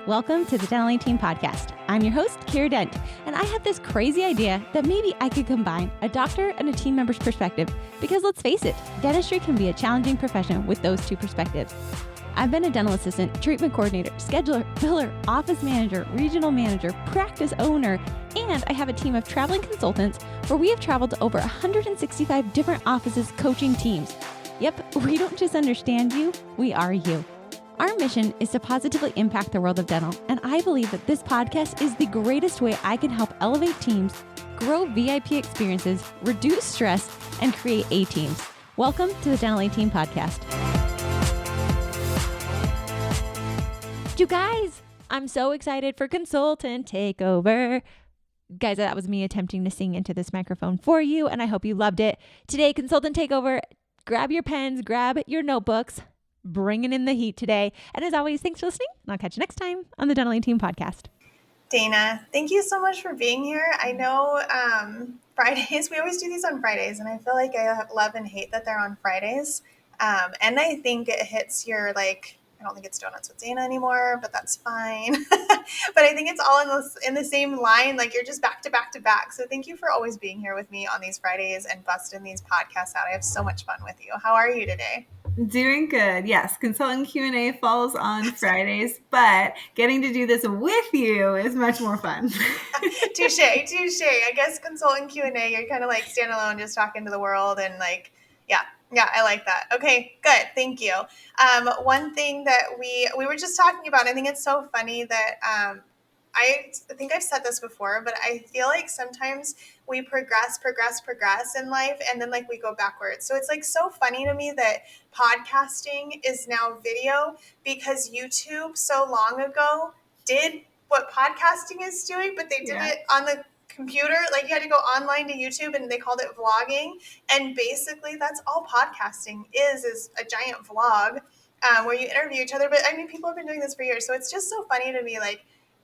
Welcome to the Dental Team Podcast. I'm your host, Kira Dent, and I have this crazy idea that maybe I could combine a doctor and a team member's perspective because let's face it, dentistry can be a challenging profession with those two perspectives. I've been a dental assistant, treatment coordinator, scheduler, biller, office manager, regional manager, practice owner, and I have a team of traveling consultants where we have traveled to over 165 different offices coaching teams. Yep, we don't just understand you, we are you. Our mission is to positively impact the world of dental, and I believe that this podcast is the greatest way I can help elevate teams, grow VIP experiences, reduce stress, and create A-teams. Welcome to the Dental Team Podcast. You guys, I'm so excited for Consultant Takeover. Guys, that was me attempting to sing into this microphone for you, and I hope you loved it. Today, Consultant Takeover, grab your pens, grab your notebooks, bringing in the heat today. And as always, thanks for listening, and I'll catch you next time on the Dental Team Podcast. Dana, thank you so much for being here. I know Fridays, we always do these on Fridays, and I feel like I love and hate that they're on Fridays. And I think it hits your, I don't think it's Donuts with Dana anymore, but that's fine. But I think it's all in the same line, like you're just back to back to back. So thank you for always being here with me on these Fridays and busting these podcasts out. I have so much fun with you. How are you today? Doing good. Yes, consultant Q&A falls on Fridays, but getting to do this with you is much more fun. Touche. I guess consultant Q&A, you're kind of like standalone, just talking to the world and yeah, I like that. Okay, good. Thank you. One thing that we were just talking about, I think it's so funny that I think I've said this before, but I feel like sometimes we progress in life, and then we go backwards. So it's so funny to me that podcasting is now video because YouTube so long ago did what podcasting is doing, but they did it on the computer. You had to go online to YouTube and they called it vlogging. And basically that's all podcasting is a giant vlog where you interview each other. But I mean, people have been doing this for years. So it's just so funny to me,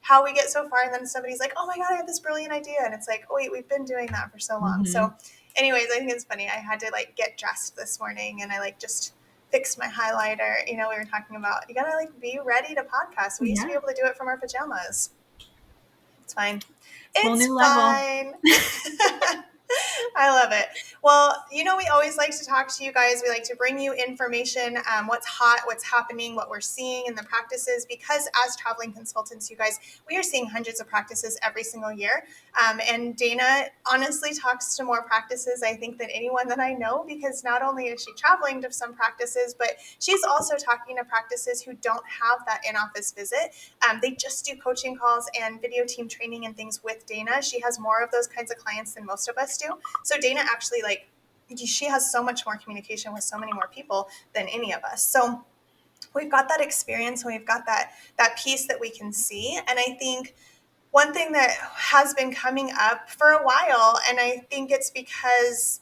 how we get so far and then somebody's like, oh my God, I have this brilliant idea. And it's like, oh wait, we've been doing that for so long. Mm-hmm. So anyways, I think it's funny. I had to get dressed this morning and I just fixed my highlighter. We were talking about, you gotta be ready to podcast. We used to be able to do it from our pajamas. It's fine. It's fine. I love it. Well, we always like to talk to you guys. We like to bring you information, what's hot, what's happening, what we're seeing in the practices, because as traveling consultants, you guys, we are seeing hundreds of practices every single year. And Dana honestly talks to more practices, I think, than anyone that I know, because not only is she traveling to some practices, but she's also talking to practices who don't have that in-office visit. They just do coaching calls and video team training and things with Dana. She has more of those kinds of clients than most of us do. So Dana actually, she has so much more communication with so many more people than any of us. So we've got that experience and we've got that piece that we can see. And I think one thing that has been coming up for a while, and I think it's because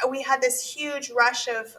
we had this huge rush of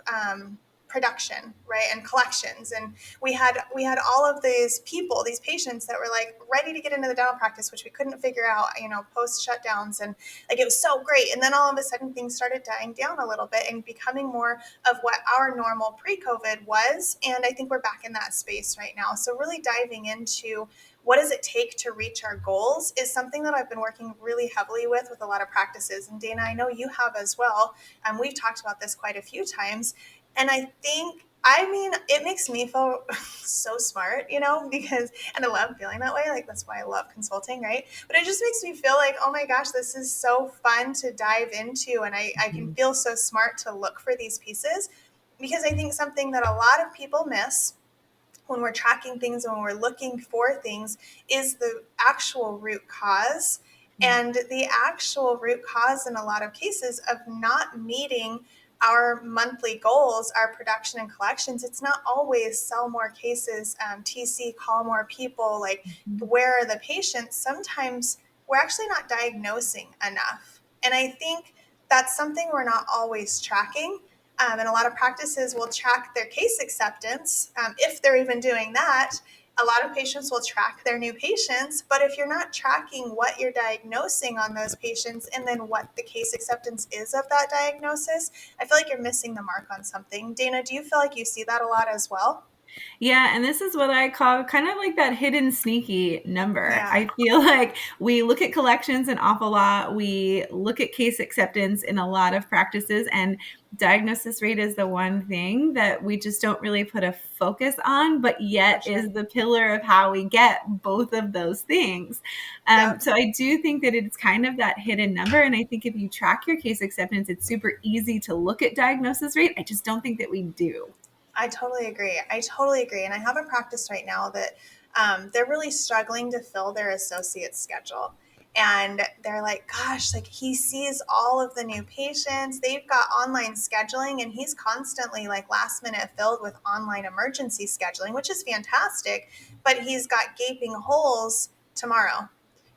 production, right, and collections, and we had all of these people, these patients that were ready to get into the dental practice, which we couldn't figure out, post shutdowns, and it was so great. And then all of a sudden things started dying down a little bit and becoming more of what our normal pre-COVID was. And I think we're back in that space right now. So really diving into what does it take to reach our goals is something that I've been working really heavily with a lot of practices. And Dana, I know you have as well. We've talked about this quite a few times. And I think, it makes me feel so smart, because, and I love feeling that way. That's why I love consulting, right? But it just makes me feel oh my gosh, this is so fun to dive into. And I can feel so smart to look for these pieces, because I think something that a lot of people miss when we're tracking things, when we're looking for things, is the actual root cause. And the actual root cause in a lot of cases of not meeting our monthly goals, our production and collections, it's not always sell more cases, TC, call more people, where are the patients? Sometimes we're actually not diagnosing enough. And I think that's something we're not always tracking. And a lot of practices will track their case acceptance, if they're even doing that. A lot of patients will track their new patients, but if you're not tracking what you're diagnosing on those patients and then what the case acceptance is of that diagnosis, I feel like you're missing the mark on something. Dana, do you feel like you see that a lot as well? Yeah, and this is what I call kind of like that hidden sneaky number. Yeah. I feel like we look at collections an awful lot. We look at case acceptance in a lot of practices, and diagnosis rate is the one thing that we just don't really put a focus on, but yet For sure. is the pillar of how we get both of those things. Yep. So I do think that it's kind of that hidden number. And I think if you track your case acceptance, it's super easy to look at diagnosis rate. I just don't think that we do. I totally agree. I totally agree. And I have a practice right now that they're really struggling to fill their associate schedule. And they're like, gosh, like he sees all of the new patients. They've got online scheduling, and he's constantly like last minute filled with online emergency scheduling, which is fantastic. But he's got gaping holes tomorrow,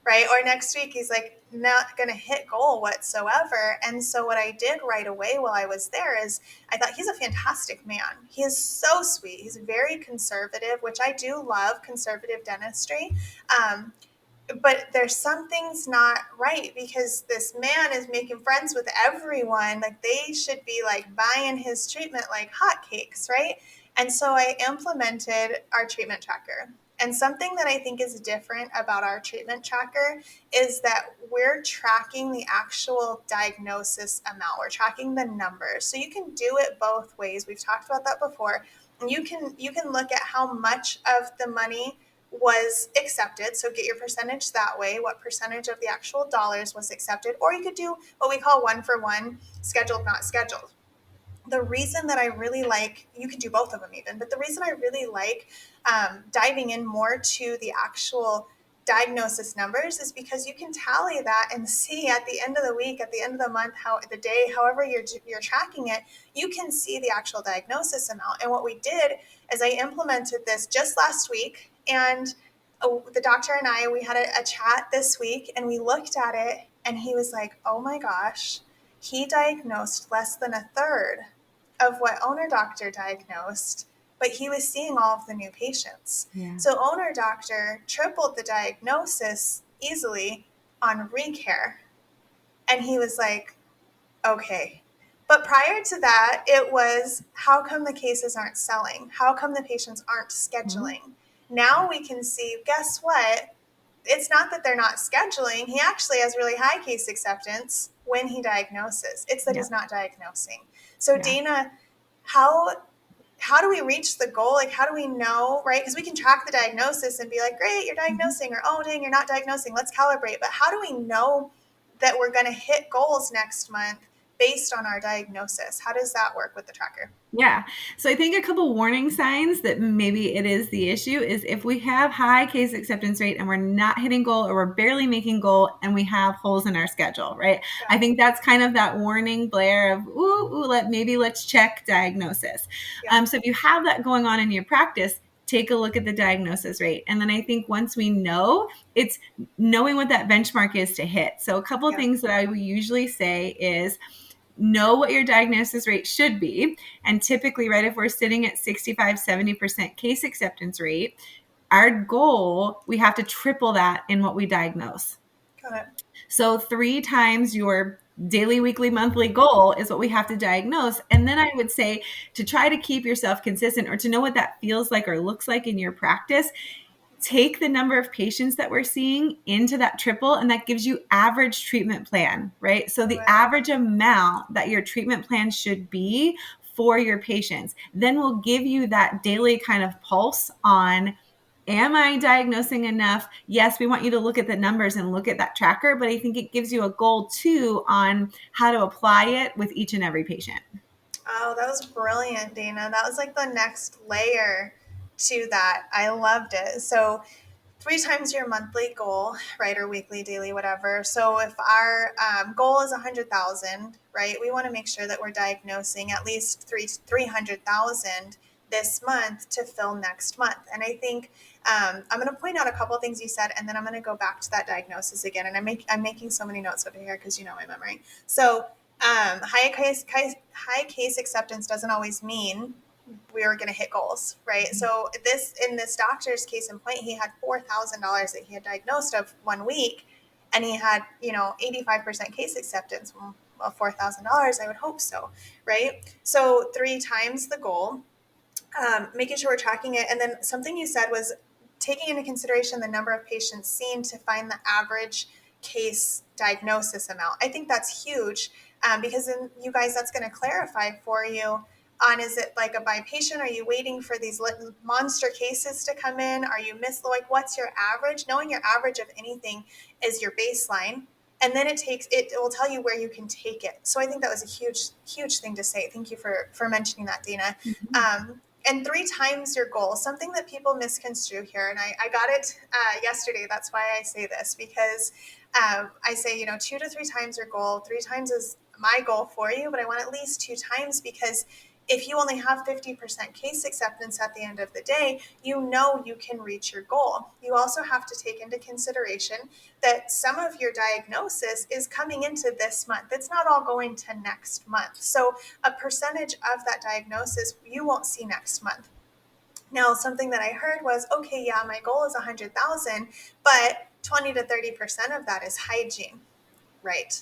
right? Or next week, he's like not going to hit goal whatsoever. And so what I did right away while I was there is I thought he's a fantastic man. He is so sweet. He's very conservative, which I do love conservative dentistry. But there's some things not right because this man is making friends with everyone. Like they should be like buying his treatment like hotcakes, right? And so I implemented our treatment tracker. And something that I think is different about our treatment tracker is that we're tracking the actual diagnosis amount. We're tracking the numbers. So you can do it both ways. We've talked about that before. And you can look at how much of the money was accepted. So get your percentage that way, what percentage of the actual dollars was accepted, or you could do what we call one for one, scheduled, not scheduled. The reason that I really like, you could do both of them even, but the reason I really like diving in more to the actual diagnosis numbers is because you can tally that and see at the end of the week, at the end of the month, how the day, however you're tracking it, you can see the actual diagnosis amount. And what we did is I implemented this just last week, and the doctor and I, we had a chat this week, and we looked at it, and he was like, oh my gosh, he diagnosed less than a third of what owner doctor diagnosed, but he was seeing all of the new patients. Yeah. So owner doctor tripled the diagnosis easily on recare. And he was like, okay. But prior to that, it was, how come the cases aren't selling? How come the patients aren't scheduling? Mm-hmm. Now we can see, guess what? It's not that they're not scheduling. He actually has really high case acceptance when he diagnoses. It's that he's not diagnosing. So Dana, how do we reach the goal? Like, how do we know, right? Because we can track the diagnosis and be like, great, you're diagnosing, or oh, dang, you're not diagnosing. Let's calibrate. But how do we know that we're going to hit goals next month based on our diagnosis? How does that work with the tracker? Yeah. So I think a couple warning signs that maybe it is the issue is if we have high case acceptance rate and we're not hitting goal, or we're barely making goal, and we have holes in our schedule, right? Yeah. I think that's kind of that warning blare of, let's check diagnosis. Yeah. So if you have that going on in your practice, take a look at the diagnosis rate. And then I think once we know, it's knowing what that benchmark is to hit. So a couple of things that I would usually say is, know what your diagnosis rate should be. And typically, right, if we're sitting at 65, 70% case acceptance rate, our goal, we have to triple that in what we diagnose. Got it. So 3 times your daily, weekly, monthly goal is what we have to diagnose. And then I would say, to try to keep yourself consistent, or to know what that feels like or looks like in your practice, take the number of patients that we're seeing into that triple, and that gives you average treatment plan, right? So the average amount that your treatment plan should be for your patients then will give you that daily kind of pulse on, am I diagnosing enough? Yes, we want you to look at the numbers and look at that tracker, but I think it gives you a goal too on how to apply it with each and every patient. Oh, that was brilliant, Dana. That was like the next layer to that. I loved it. So 3 times your monthly goal, right, or weekly, daily, whatever. So if our goal is 100,000, right, we want to make sure that we're diagnosing at least 300,000 this month to fill next month. And I think I'm going to point out a couple of things you said, and then I'm going to go back to that diagnosis again. And I'm making so many notes over here because you know my memory. So high case acceptance doesn't always mean we were going to hit goals, right? Mm-hmm. So in this doctor's case in point, he had $4,000 that he had diagnosed of 1 week, and he had 85% case acceptance. Well, $4,000, I would hope so, right? So 3 times the goal. making sure we're tracking it. And then something you said was taking into consideration the number of patients seen to find the average case diagnosis amount. I think that's huge, because then you guys, that's going to clarify for you on, is it like a by patient? Are you waiting for these monster cases to come in? Are you like, what's your average? Knowing your average of anything is your baseline. And then it will tell you where you can take it. So I think that was a huge thing to say. Thank you for mentioning that, Dana. And 3 times your goal, something that people misconstrue here. And I got it yesterday. That's why I say this, because I say, 2 to 3 times your goal. 3 times is my goal for you, but I want at least 2 times, because if you only have 50% case acceptance at the end of the day, you can reach your goal. You also have to take into consideration that some of your diagnosis is coming into this month. It's not all going to next month. So a percentage of that diagnosis you won't see next month. Now, something that I heard was, okay, yeah, my goal is 100,000, but 20 to 30% of that is hygiene, right?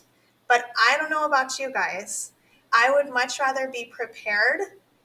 But I don't know about you guys. I would much rather be prepared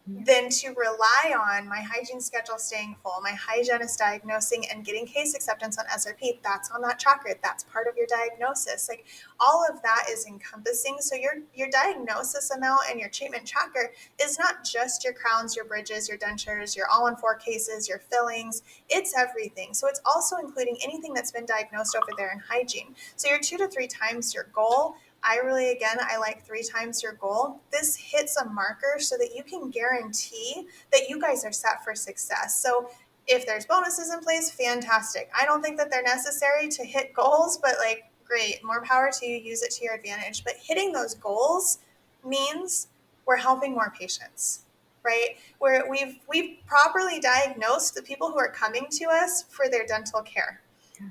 than to rely on my hygiene schedule staying full, my hygienist diagnosing and getting case acceptance on SRP. That's on that tracker. That's part of your diagnosis. Like, all of that is encompassing. So your diagnosis amount and your treatment tracker is not just your crowns, your bridges, your dentures, your all-in-4 cases, your fillings. It's everything. So it's also including anything that's been diagnosed over there in hygiene. So your 2 to 3 times your goal. I like 3 times your goal. This hits a marker so that you can guarantee that you guys are set for success. So if there's bonuses in place, fantastic. I don't think that they're necessary to hit goals, but like, great, more power to you, use it to your advantage. But hitting those goals means we're helping more patients, right? Where we've properly diagnosed the people who are coming to us for their dental care.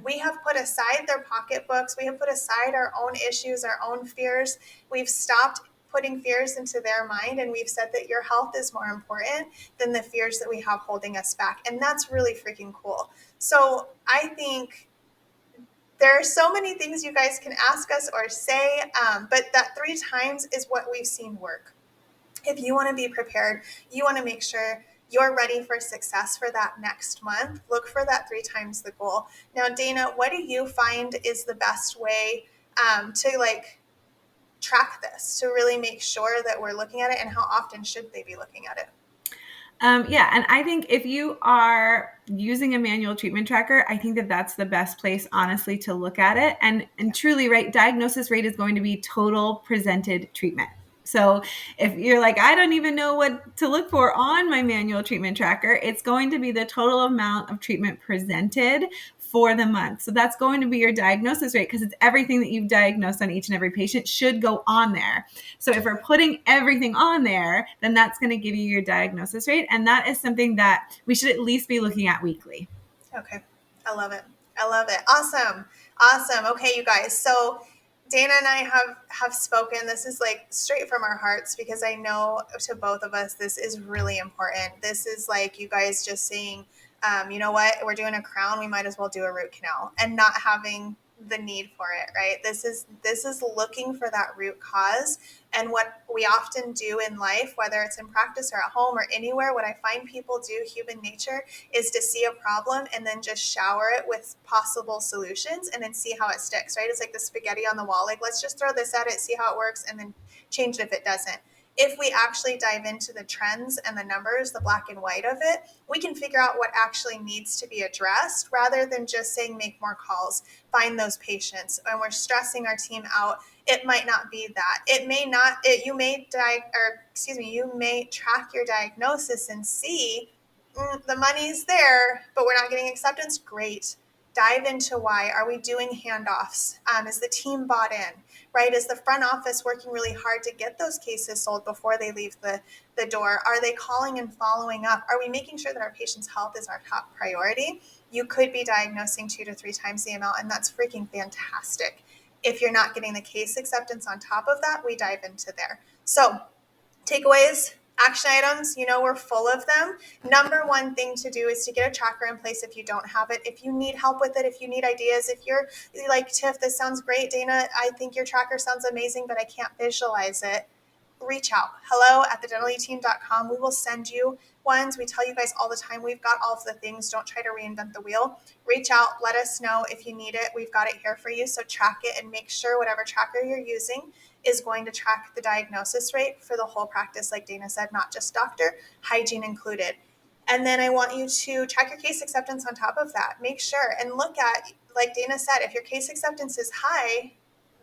We have put aside their pocketbooks. We have put aside our own issues, our own fears. We've stopped putting fears into their mind, and we've said that your health is more important than the fears that we have holding us back. And that's really freaking cool. So I think there are so many things you guys can ask us or say, but that 3 times is what we've seen work. If you want to be prepared, you want to make sure you're ready for success for that next month, look for that 3 times the goal. Now, Dana, what do you find is the best way to like track this, to really make sure that we're looking at it, and how often should they be looking at it? Yeah. And I think if you are using a manual treatment tracker, I think that that's the best place, honestly, to look at it. And truly, right, diagnosis rate is going to be total presented treatment. So if you're like, I don't even know what to look for on my manual treatment tracker, it's going to be the total amount of treatment presented for the month. So that's going to be your diagnosis rate, because it's everything that you've diagnosed on each and every patient should go on there. So if we're putting everything on there, then that's going to give you your diagnosis rate. And that is something that we should at least be looking at weekly. Okay. I love it. I love it. Awesome. Awesome. Okay, you guys. So Dana and I have spoken. This is like straight from our hearts, because I know to both of us, this is really important. This is like you guys just saying, you know what, we're doing a crown, we might as well do a root canal, and not having the need for it, right? This is looking for that root cause. And what we often do in life, whether it's in practice or at home or anywhere, what I find people do, human nature, is to see a problem and then just shower it with possible solutions and then see how it sticks, right? It's like the spaghetti on the wall. Like, let's just throw this at it, see how it works, and then change it if it doesn't. If we actually dive into the trends and the numbers, the black and white of it, we can figure out what actually needs to be addressed, rather than just saying make more calls, find those patients. And we're stressing our team out. It might not be that. It may not. You may you may track your diagnosis and see the money's there, but we're not getting acceptance. Great. Dive into why. Are we doing handoffs? Is the team bought in? Right? Is the front office working really hard to get those cases sold before they leave the door? Are they calling and following up? Are we making sure that our patient's health is our top priority? You could be diagnosing 2 to 3 times the amount, and that's freaking fantastic. If you're not getting the case acceptance on top of that, we dive into there. So, takeaways, action items, we're full of them. Number one thing to do is to get a tracker in place if you don't have it. If you need help with it, if you need ideas, if you're like, Tiff, this sounds great, Dana, I think your tracker sounds amazing, but I can't visualize it. reach out. hello@thedentalyteam.com. We will send you ones. We tell you guys all the time, we've got all of the things. Don't try to reinvent the wheel. Reach out. Let us know if you need it. We've got it here for you. So track it and make sure whatever tracker you're using is going to track the diagnosis rate for the whole practice, like Dana said, not just doctor, hygiene included. And then I want you to track your case acceptance on top of that. Make sure and look at, like Dana said, if your case acceptance is high,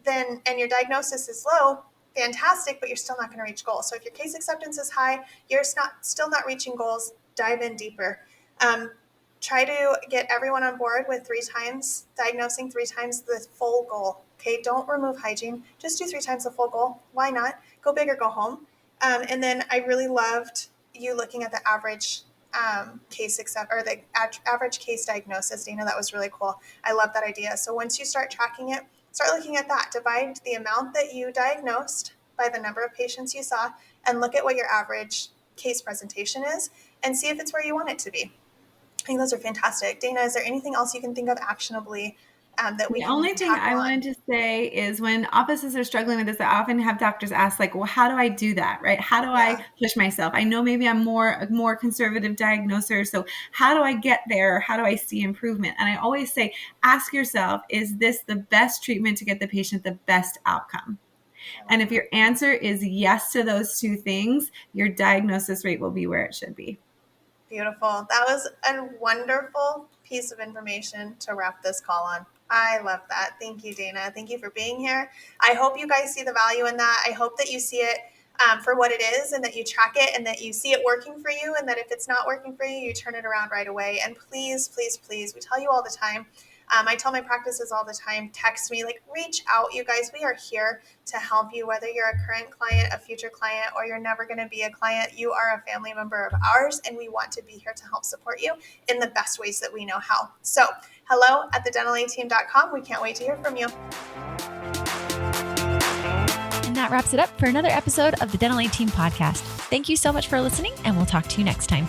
then and your diagnosis is low, fantastic, but you're still not going to reach goals. So if your case acceptance is high, you're still not reaching goals, dive in deeper. Try to get everyone on board with 3 times diagnosing, 3 times the full goal. Okay, don't remove hygiene. Just do 3 times the full goal. Why not? Go big or go home. And then I really loved you looking at the average average case diagnosis, Dana. That was really cool. I love that idea. So once you start tracking it, start looking at that. Divide the amount that you diagnosed by the number of patients you saw and look at what your average case presentation is and see if it's where you want it to be. I think those are fantastic. Dana, is there anything else you can think of actionably that we can The only thing I wanted to say is when offices are struggling with this, I often have doctors ask, like, well, how do I do that, right? How do I push myself? I know maybe I'm a more conservative diagnoser, so how do I get there? How do I see improvement? And I always say, ask yourself, is this the best treatment to get the patient the best outcome? And if your answer is yes to those 2 things, your diagnosis rate will be where it should be. Beautiful. That was a wonderful piece of information to wrap this call on. I love that. Thank you, Dana. Thank you for being here. I hope you guys see the value in that. I hope that you see it for what it is and that you track it and that you see it working for you and that if it's not working for you, you turn it around right away. And please, please, please, we tell you all the time. I tell my practices all the time, text me, like reach out, you guys. We are here to help you, whether you're a current client, a future client, or you're never going to be a client. You are a family member of ours, and we want to be here to help support you in the best ways that we know how. So hello@thedentalyteam.com. We can't wait to hear from you. And that wraps it up for another episode of the Dental A Team podcast. Thank you so much for listening, and we'll talk to you next time.